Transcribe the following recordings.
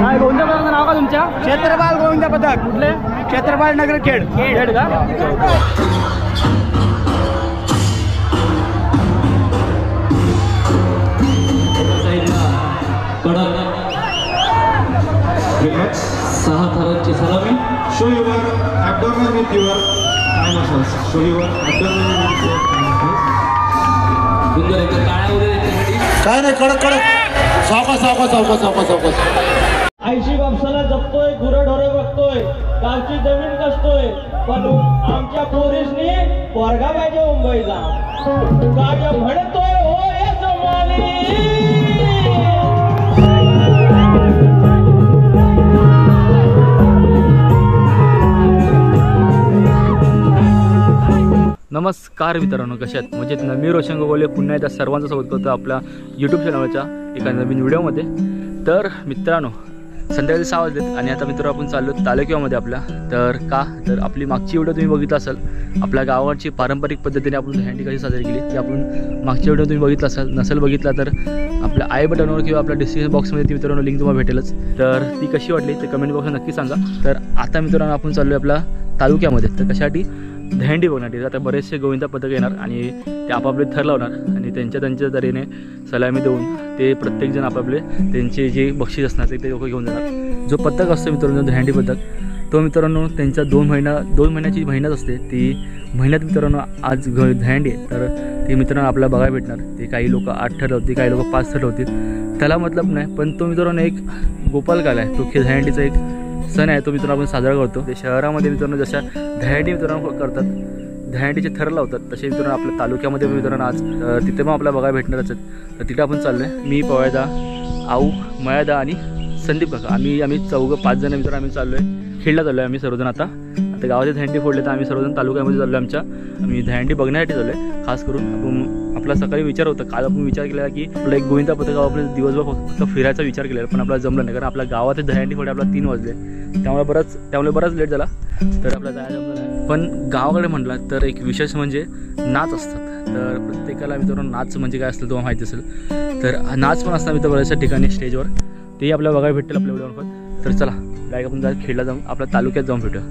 काय गोविंदा पथकाचं नाव का तुमच्या? क्षेत्रपाल गोविंदा पथक. कुठले? क्षेत्रपाल नगर खेड. खेड का? सहा थरांची सलामी. Show your abdomen with your thigh muscles. Show your abdomen with your thigh muscles. सुंदर एकदा काळ्या वगैरे काय नाही, कडक कडक सावकाश सावकाश सावकाश सावकाश सावकाश. ऐशी बापसाला जपतोय, गुरढोरे बघतोय, गावची जमीन कसतोय, पण आमच्या पोरीसनी पोरगा पाहिजे मुंबईचा. गाड्या म्हणतोय हो ये जमाली. नमस्कार मित्रांनो, कशा आहेत? म्हणजे मी रोशन गोगोले पुन्हा एकदा सर्वांचं स्वागत करतो आपल्या यूट्यूब चॅनलच्या एका नवीन व्हिडिओमध्ये. तर मित्रांनो, संध्याकाळी 6 वाजलेत आणि आता मित्र आपण चाललो तालुक्यामध्ये आपल्या. तर का तर आपली मागची व्हिडिओ तुम्ही बघितला असाल, आपल्या गावाची पारंपरिक पद्धतीने आपण दहीहंडी कशी साजरी केली ती आपण मागच्या व्हिडिओ तुम्ही बघितला असाल. नसेल बघितला तर आपल्या आय बटनवर किंवा आपल्या डिस्क्रिप्शन बॉक्समध्ये ती मित्रांनो लिंक तुम्हाला भेटेलच. तर ती कशी वाटली ते कमेंट बॉक्समध्ये नक्की सांगा. तर आता मित्रांनो आपण चाललो आहे आपल्या तालुक्यामध्ये. तर कशासाठी? दहीहंडी बघण्यासाठी. आता बरेचसे गोविंदा पथक येणार आणि ते आपापले थर लावणार आणि त्यांच्या तऱ्हेने सलामी देऊन ते प्रत्येकजण आपापले त्यांचे जे बक्षीस असणार ते लोक घेऊन जाणार. जो पथक असतो मित्रांनो दहीहंडी पथक, तो मित्रांनो त्यांच्या 2 महिन्याची मेहनत असते. ती मेहनत मित्रांनो आज दहीहंडी आहे तर ते मित्रांनो आपल्याला बघायला भेटणार. ते काही लोक 8 थर लावतील, काही लोक 5 थर लावतील, त्याला मतलब नाही. पण तो मित्रांनो एक गोपालकाल आहे, तो दहीहंडीचा एक सण आहे, तो मित्रांनो आपण साजरा करतो. ते शहरामध्ये मित्रांनो जशा दहीहंडी मित्रांनो करतात, दहीहंडीचे थर लावतात, तसे मित्रांनो आपल्या तालुक्यामध्ये मित्रांनो आज तिथे पण आपल्याला बघायला भेटणारच आहेत. तर तिथे आपण चाललो आहे. मी पवळदा, आऊ, मयादा आणि संदीप काका, आम्ही 4-5 जण मित्रांनो आम्ही चाललो आहे खेळला चाललो आहे. आम्ही सर्वजण आता गावाचे दहीहंडी फोडले तर आम्ही सर्वजण तालुक्यामध्ये चाललो आहे. आम्ही दहीहंडी बघण्यासाठी चाललो आहे. खास करून आपण आपला सकाळी विचार होता, काल आपण विचार केला की आपला एक गोविंदा पथकावर आपण दिवसभर फक्त फिरायचा विचार केला, पण आपल्याला जमलं नाही. कारण आपल्या गावात दहीहंडी फोडे आपला 3 वाजले, त्यामुळे बराच लेट झाला. तर आपल्याला जायला जमलं नाही. पण गावाकडे म्हटलं तर एक विशेष म्हणजे नाच असतात. तर प्रत्येकाला मित्रांनो नाच म्हणजे काय असतं तुम्हाला माहिती असेल. तर नाच पण असतात मित्र बऱ्याचशा ठिकाणी स्टेजवर, तेही आपल्याला बघायला भेटेल आपल्या व्हिडिओवर. तर चला डायरेक्ट आपण खेळला जाऊन आपल्या तालुक्यात जाऊन भेटूया.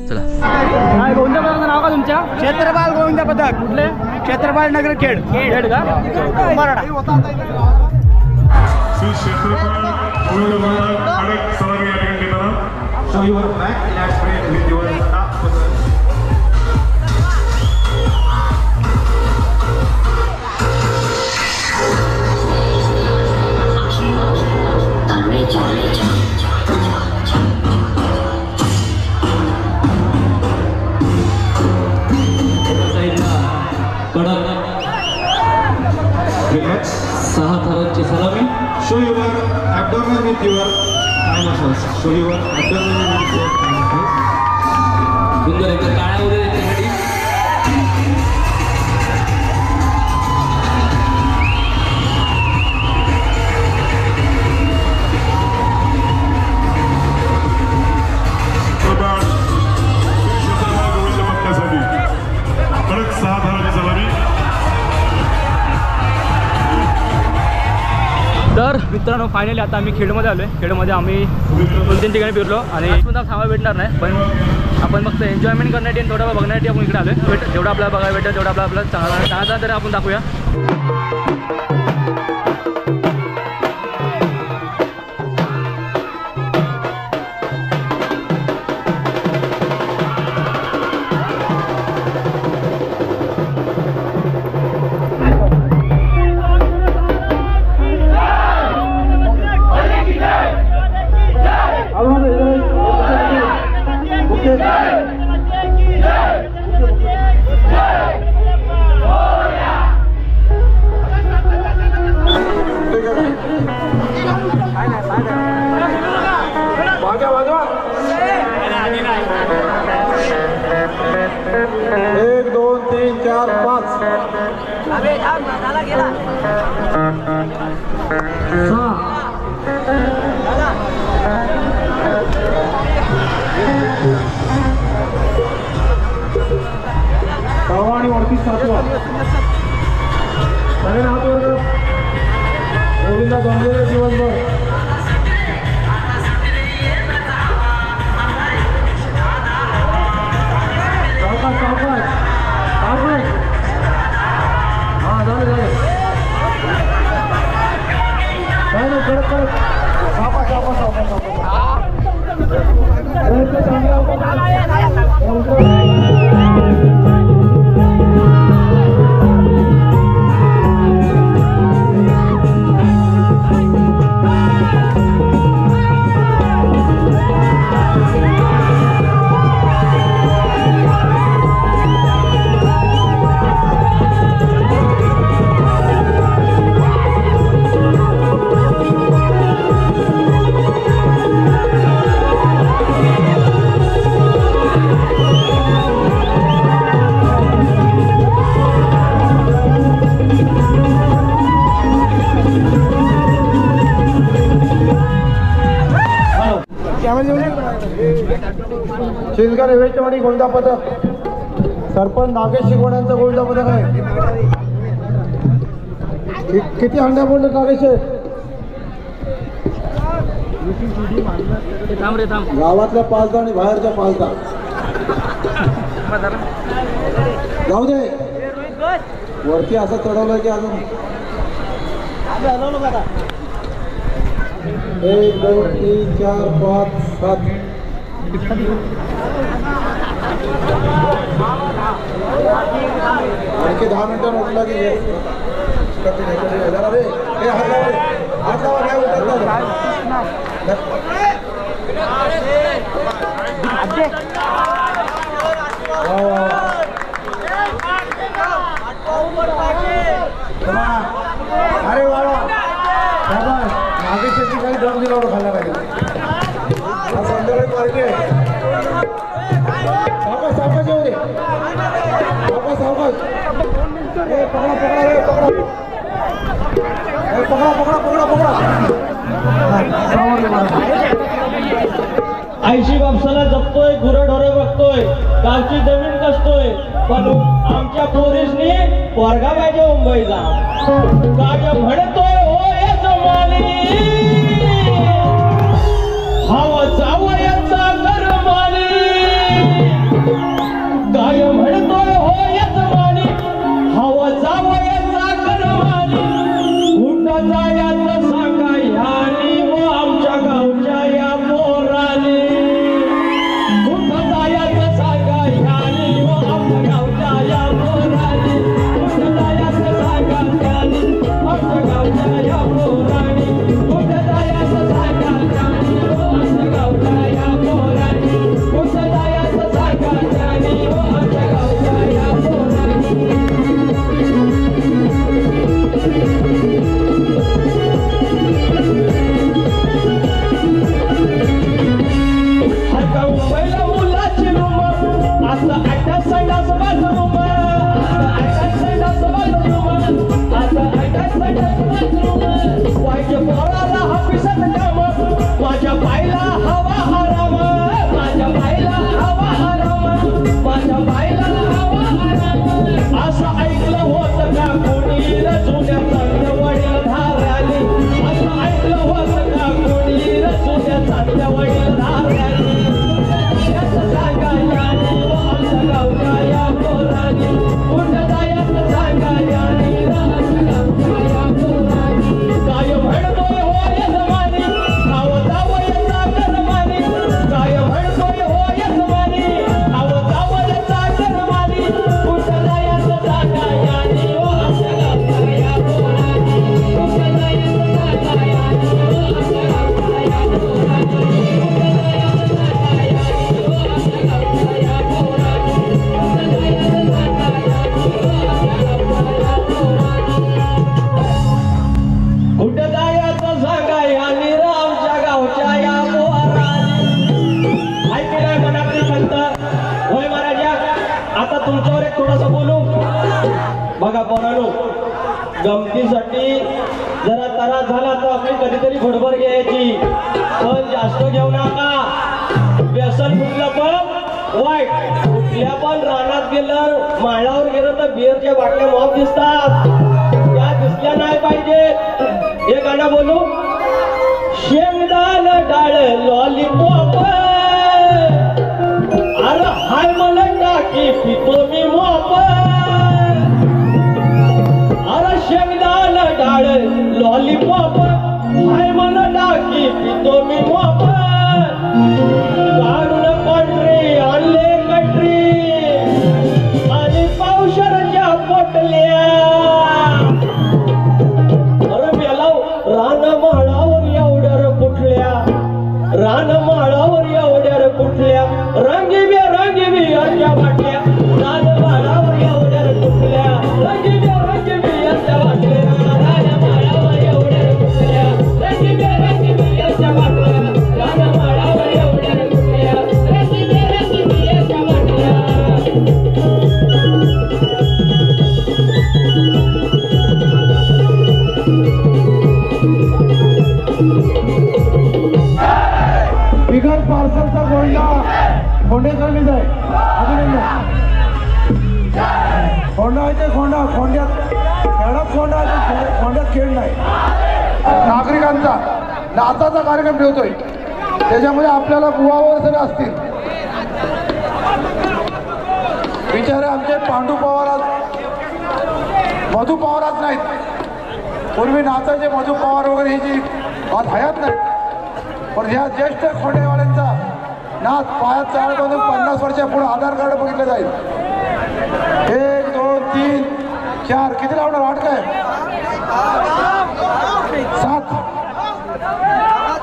चला. काय गोविंदा पथकाचं नाव का तुमच्या? क्षेत्रपाल गोविंदा पथक. कुठले? क्षेत्रपाल नगर खेड. खेड का? मराठा. श्री क्षेत्रपाल गोविंदा पथक अनेक सलामी या ठिकाणी देताना. Show your back lat spread with your top muscles. सहा थरांची सलामी. Show your abdomen with your thigh muscles. Show your abdomen with your thigh muscles. सुंदर एकदा काळ्या वगैरे कडक 6 थरांची सलामी. तर मित्रांनो फायनली आता आम्ही खेडमध्ये आलो आहे. खेडमध्ये आम्ही 2-3 ठिकाणी फिरलो आणि पण थांबा भेटणार नाही, पण आपण फक्त एन्जॉयमेंट करण्यासाठी आणि थोडा बघण्यासाठी आपण इकडे आलो आहे. जेवढं आपल्याला बघायला भेटेल तेवढं आपल्याला चांगला तरी आपण दाखवूया. आणि वरती 7वा सगळे हात वर गोविंदा जमलेले दिवसभर शिंदकर रेवेचवाडी गोल्डा पदक, सरपंच नागेश शिगवड्यांचं गोल्डा पदक आहे. किती हंड्या बोलले नागेश? गावातल्या 5 आणि बाहेरच्या 5. जाऊ दे, वरती असं चढवलंय की अजून 1 2 3 4 5 7. आणखी 10 मिनिटं उठला की अरे वा मागे शेती काही दम दिला खाल्ला पाहिजे. संध्याकाळी पार्टी आहे. सावकाश सावकाश येऊ दे, सावकाश सावकाश. पकडा पकडा पकडा पकडा पकडा. 80 बापसाला जपतोय, गुरंढोरं बघतोय, गावची जमीन कसतोय, पण आमच्या पोरीसनी पोरगा पाहिजे मुंबईचा. गाय म्हणतोय हो या जमानी, हवा जावयाचा करमानी. गाय म्हणतोय हो या जमानी, हवा जावयाचा करमानी. कुठं जायचं सांगा ह्यानी व आमच्या गावच्या या पोरानी. कुठं जायचं सांगा ह्यानी व आमच्या गावच्या या पोरानी. कुठं जायचं सांगा ह्यानी आमच्या गावच्या या पोरानी. कुठं जायचं सांगा ह्यानी व आमच्या गावच्या या पोरानी. कुठं जायचं सांगा ह्यानी व आमच्या गावच्या या पोरानी. आता मुंबईला मुलाची रुमर, आता 28 संडास बाथरूम, आता 28 संडास बाथरूम, आता 28 संडास बाथरूम. वाईट पोराला हापिसात काम, माझ्या बाईला हवा आराम, माझ्या बाईला हवा आराम, माझ्या बाईला हवा आराम. असं ऐकलं होतं का कोणी जुन्या चांगल्या वडील धाराली. असं ऐकलं होतं का कोणी जुन्या चांगल्या वडील धाराली. याचं सांगा यानी व आमच्या गावच्या या पोरानी. कुठं जायचं सांगा यानी व आमच्या गावच्या या पोरानी. काय म्हणतोय हो या जमानी, खाव जावयाचा करमानी. काय म्हणतोय हो या जमानी, खाव जावयाचा करमानी. कुठं जायचं सांगा यानी व आमच्या गावच्या या पोरानी. कुठं जायचं सांगा यानी व आमच्या गावच्या या पोरानी. कुठं जायचं सांगा यानी व आमच्या गावच्या या पोरानी. कुठं जायचं सांगा यानी व आमच्या गावच्या या पोरानी. कुठं जायचं सांगा यानी रे आमच्या गावच्या या पोरानी. ऐकलं नाही मनातली खंत होय महाराजा. आता तुमच्यावर एक थोडंसं बोलू बघा पोरानो. गमतीसाठी जरा त्रास झाला तर आपली कधीतरी घोडभर घ्यायची, पण जास्त घेऊ नका. व्यसन कुठलं पण वाईट. कुठल्या पण रानात गेलं, माळावर गेलं तर बिअरच्या बाटल्या मॉप दिसतात, त्या दिसल्या नाही पाहिजे. हे गाणं बोलू. शेंगदाण डाळ लॉलीपॉप, अरे हाय मला टाकी पितो मी मॉप. शेंगदाण डाळ लॉलीपॉप, हाय मला टाकी पितो रानमाळावर एवढ्या रे कुठल्या रंगीबी अशा वाटल्या रानमाळावर एवढ्या रे कुठल्या रंगीबी अशा वाटल्या रानमाळावर एवढ्या रे कुठल्या रंगीबी अशा वाटल्या रानमाळावर एवढ्या रे कुठल्या रंगीबी अशा वाटल्या बिगर पार्सलचा गोंडा खोंडेकरनीच आहे. अभिनंदन. खोंडा आहे ते खोंडा, खोंड्यात खेळात खोंडा आहे, खोंड्यात खेळ नाही. नागरिकांचा नाचाचा कार्यक्रम ठेवतोय, त्याच्यामध्ये आपल्याला बुवावर सगळे असतील. बिचारे आमचे पांडू पवारात मधू पवारात नाहीत. पूर्वी नाचायचे मधू पवार वगैरे ही जी बात हयात नाही, पण ह्या ज्येष्ठ खोंडेवाल्यांचा नाच पायात चाळ बांधून 50 वर्षापुढे आधार कार्ड बघितलं जाईल. 1 2 3 4 किती लावणार? 8 काय 7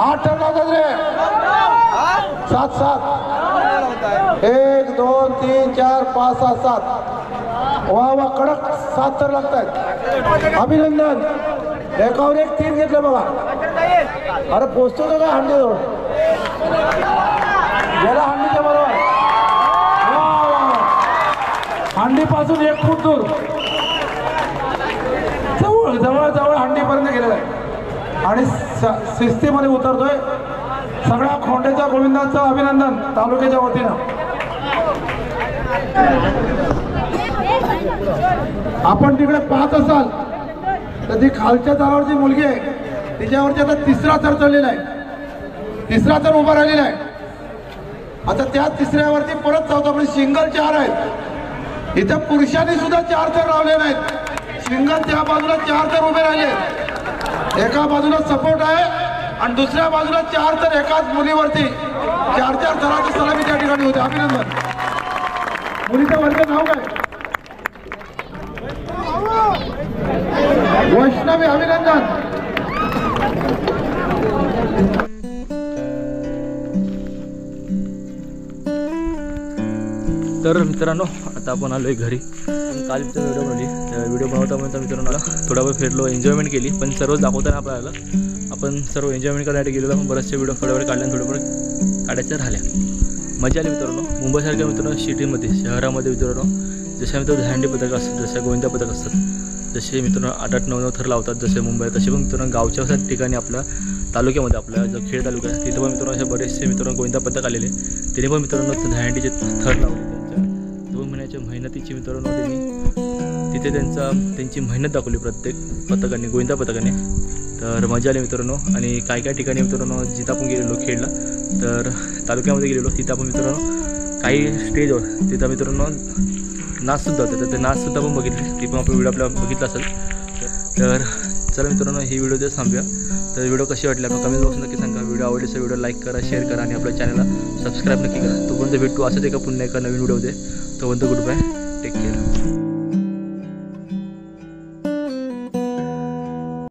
8 टन लावतात रे. 7 7 1 2 3 4 5 6 7 वा वा कडक 7 तर लागतात. अभिनंदन. एकावर एक 3 घेतलं बघा. अरे पोचतो तो काय हंडीजवळ गेला हंडीच्या बरोबर. हंडीपासून 1 फूट दूर जवळ जवळ जवळ हंडीपर्यंत गेलेला आहे आणि शिस्तीमध्ये उतरतोय. सगळ्या खोंड्याच्या गोविंदांचं अभिनंदन तालुक्याच्या वतीनं. आपण तिकडे पाहत असाल तर ती खालच्या थरावरची मुलगी आहे, तिच्यावरती आता 3रा थर चढलेला आहे. 3रा थर उभा राहिलेला आहे. आता त्या 3ऱ्यावरती परत 4था म्हणजे सिंगल 4 आहेत. इथं पुरुषांनी सुद्धा 4 थर लावले नाहीत. सिंगल त्या बाजूला 4 थर उभे राहिले. एका बाजूला सपोर्ट आहे आणि दुसऱ्या बाजूला 4 थर एकाच मुलीवरती 4 थराची सलामी त्या ठिकाणी होते. अभिनंदन. मुलीचं वर्ग नाव काय? वैष्णवी. अभिनंदन. तर मित्रांनो आता आपण आलो आहे घरी. काल व्हिडिओ बनवली, त्या व्हिडिओ बनवता मित्रांनो थोडा वेळ फिरलो, एन्जॉयमेंट केली. पण सर्व दाखवताना आपल्याला आपण सर्व एन्जॉयमेंट करण्यासाठी गेलेलो, पण बरेचसे व्हिडिओ थोड्या वेळ काढल्या, थोड्या वेळ काढायच्या राहिल्या. मजा आली मित्रांनो. मुंबईसारख्या मित्रांनो सिटीमध्ये, शहरामध्ये मित्रांनो जशा मित्रांनो हँडी पथक असतात, जशा गोविंदा पथक असतात, जसे मित्रांनो 8-8 9-9 थर लावतात जसे मुंबईत, तसे पण मित्रांनो गावच्या ठिकाणी आपल्या तालुक्यामध्ये, आपल्या जो खेड तालुका आहे तिथे पण मित्रांनो असे बरेचसे मित्रांनो गोविंदा पथक आलेले. तिने पण मित्रांनो हँडीचे थर लावले. त्यांच्या 2 महिन्याच्या मेहनतीची मित्रांनो तिथे त्यांची मेहनत दाखवली प्रत्येक पथकाने, गोविंदा पथकाने. तर मजा आली मित्रांनो. आणि काय काय ठिकाणी मित्रांनो जिथं आपण गेलेलो खेडला, तर तालुक्यामध्ये गेलेलो, तिथं आपण मित्रांनो काही स्टेजवर तिथं मित्रांनो नाचसुद्धा होतं, तर ते नाचसुद्धा पण बघितले. ती पण आपण व्हिडिओ आपला बघितला असेल. तर चला मित्रांनो ही व्हिडिओ ते थांबूया. तर व्हिडिओ कशी वाटली आपण कमेंट बॉक्स नक्की सांगा. व्हिडिओ आवडल्यास व्हिडिओ लाईक करा, शेअर करा आणि आपल्या चॅनलला सबस्क्राईब नक्की करा. तोपर्यंत भेटू असंच एका पुन्हा एका नवीन व्हिडिओमध्ये. तोपर्यंत गुड बाय, टेक केअर.